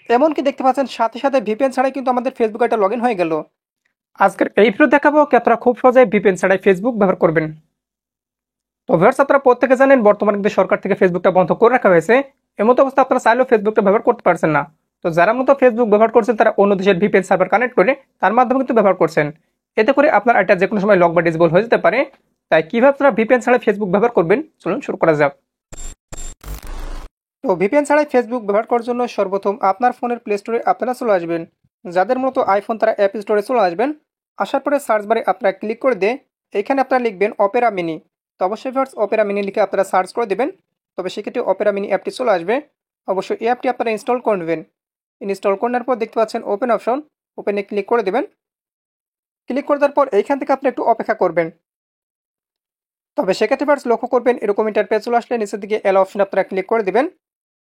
এমনকি দেখতে পাচ্ছেন সাথে সাথে ভিপিএন ছাড়াই কিন্তু আমাদের ফেসবুক আইডি লগ ইন হয়ে গেল। আজকের এই ভিডিও দেখাবো কি আপনারা খুব সহজে ভিপিএন ছাড়াই ফেসবুক ব্যবহার করবেন। তো ভিউয়ার্স, আপনারা প্রত্যেকে জানেন বর্তমানে কিন্তু সরকার থেকে ফেসবুকটা বন্ধ করে রাখা হয়েছে। এমতো অবস্থা আপনারা চাইলেও ফেসবুকটা ব্যবহার করতে পারছেন না। তো যারা মতো ফেসবুক ব্যবহার করছেন তারা অন্য দেশের ভিপিএন সার্ভার কানেক্ট করে তার মাধ্যমে কিন্তু ব্যবহার করছেন। এতে করে আপনার আইডিটা যে কোনো সময় লক বা ডিসেবল হয়ে যেতে পারে। তাই কিভাবে আপনারা ভিপিএন ছাড়াই ফেসবুক ব্যবহার করবেন, চলুন শুরু করা যাক। তো ভিপিএন ছাড়াই ফেসবুক ব্যবহার করার জন্য সর্বপ্রথম আপনার ফোনের প্লে স্টোরে আপনারা চলে আসবেন। যাদের মূলত আইফোন তারা অ্যাপ স্টোরে চলে আসবেন। আসার পরে সার্চ বারে আপনারা ক্লিক করে দিয়ে এখানে আপনারা লিখবেন অপেরা মিনি। তো অবশ্যই ফার্স্ট অপেরা মিনি লিখে আপনারা সার্চ করে দেবেন। তবে সেক্ষেত্রে অপেরা মিনি অ্যাপটি চলে আসবে। অবশ্যই এই অ্যাপটি আপনারা ইনস্টল করে নেবেন। ইনস্টল করার পর দেখতে পাচ্ছেন ওপেন অপশন, ওপেনে ক্লিক করে দেবেন। ক্লিক করে দেওয়ার পর এইখান থেকে আপনি একটু অপেক্ষা করবেন। তবে সেক্ষেত্রে ফার্স্ট লক্ষ্য করবেন এরকম ইন্টারফেস চলে আসলে নিচের দিকে এলো অপশন আপনারা ক্লিক করে দেবেন।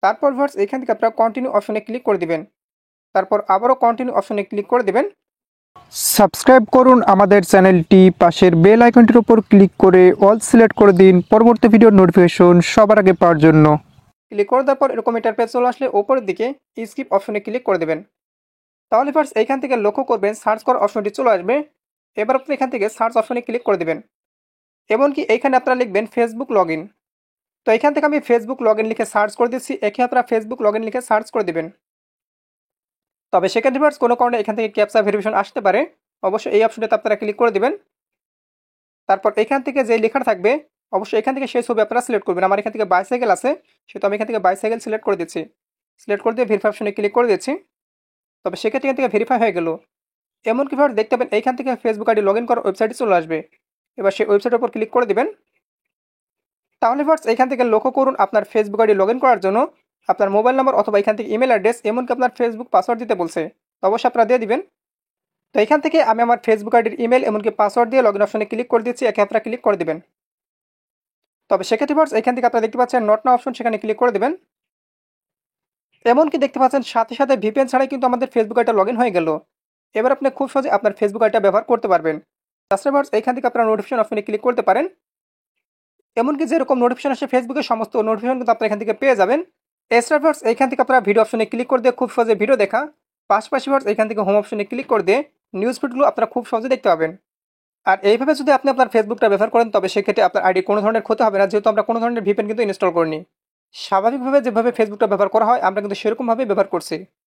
তারপর ভার্স এখান থেকে আপনারা কন্টিনিউ অপশনে ক্লিক করে দিবেন। তারপর আবারও কন্টিনিউ অপশনে ক্লিক করে দিবেন। সাবস্ক্রাইব করুন আমাদের চ্যানেলটি, পাশের বেল আইকনটির উপর ক্লিক করে অল সিলেক্ট করে দিন পরবর্তী ভিডিওর নোটিফিকেশন সবার আগে পাওয়ার জন্য। ক্লিক করে দেওয়ার পর এরকম ইন্টারফেস চলে আসলে উপরের দিকে স্কিপ অপশনে ক্লিক করে দেবেন। তাহলে ফার্স্ট এখান থেকে লক্ষ্য করবেন সার্চ করার অপশনটি চলে আসবে। এবার আপনি এখান থেকে সার্চ অপশনে ক্লিক করে দেবেন। এমনকি এইখানে আপনারা লিখবেন ফেসবুক লগ ইন। তো এখান থেকে আমি ফেসবুক লগ ইন লিখে সার্চ করে দিচ্ছি, একে আপনারা ফেসবুক লগ ইন লিখে সার্চ করে দেবেন। তবে সেক্ষেত্রে ভিউয়ার্স কোনো কারণে এখান থেকে ক্যাপচা ভেরিফিকেশন আসতে পারে। অবশ্যই এই অপশনটাতে আপনারা ক্লিক করে দিবেন। তারপর এখান থেকে যে লেখাটা থাকবে অবশ্যই এখান থেকে সেই ছবি আপনারা সিলেক্ট করবেন। আমার এখান থেকে বাইসাইকেল আছে, সেহেতু আমি এখান থেকে বাইসাইকেল সিলেক্ট করে দিচ্ছি। সিলেক্ট করে দিয়ে ভেরিফাই অপশনে ক্লিক করে দিচ্ছি। তবে সেক্ষেত্রে এখান থেকে ভেরিফাই হয়ে গেল। এমনকি ভিউয়ার্স দেখতে পাবেন এইখান থেকে ফেসবুক আইডি লগ ইন করার ওয়েবসাইটে চলে আসবে। এবার সেই ওয়েবসাইটের উপর ক্লিক করে দিবেন। তাহলে ভিউয়ার্স এখান থেকে লক্ষ্য করুন আপনার ফেসবুক আইডি লগ ইন করার জন্য আপনার মোবাইল নাম্বার অথবা এখান থেকে ইমেল অ্যাড্রেস এমনকি আপনার ফেসবুক পাসওয়ার্ড দিতে বলছে। তো অবশ্যই আপনারা দিয়ে দিবেন। তো এখান থেকে আমি আমার ফেসবুক আইডির ইমেল এমনকি পাসওয়ার্ড দিয়ে লগ ইন অপশনে ক্লিক করে দিচ্ছি, একে আপনারা ক্লিক করে দিবেন। তবে সেক্ষেত্রে ভিউয়ার্স এখান থেকে আপনারা দেখতে পাচ্ছেন নট নাও অপশন, সেখানে ক্লিক করে দেবেন। এমনকি দেখতে পাচ্ছেন সাথে সাথে ভিপিএন ছাড়াই কিন্তু আমাদের ফেসবুক আইডিটা লগ ইন হয়ে গেল। এবার আপনি খুব সহজে আপনার ফেসবুক আইডিটা ব্যবহার করতে পারবেন। তাছাড়া ভিউয়ার্স এখান থেকে আপনারা নোটিফিকেশন অপশনে ক্লিক করতে পারেন। এমনকি যেরকম নোটিফিকেশন আসে ফেসবুকের সমস্ত নোটিফিকেশন কিন্তু আপনারা এখান থেকে পেয়ে যাবেন। এছাড়া ভিউয়ার্স এখান থেকে আপনারা ভিডিও অপশনে ক্লিক করে দিয়ে খুব সহজে ভিডিও দেখা, পাশাপাশি ভিউয়ার্স এখান থেকে হোম অপশনে ক্লিক করে দিয়ে নিউজ ফিডগুলো আপনারা খুব সহজে দেখতে পাবেন। আর এইভাবে যদি আপনি আপনার ফেসবুকটা ব্যবহার করেন তবে সেক্ষেত্রে আপনার আইডি কোনো ধরনের ক্ষতি হবে না, যেহেতু আমরা কোনো ধরনের ভিপিএন কিন্তু ইনস্টল করিনি। স্বাভাবিকভাবে যেভাবে ফেসবুকটা ব্যবহার করা হয় আমরা কিন্তু সেরকমভাবেই ব্যবহার করছি।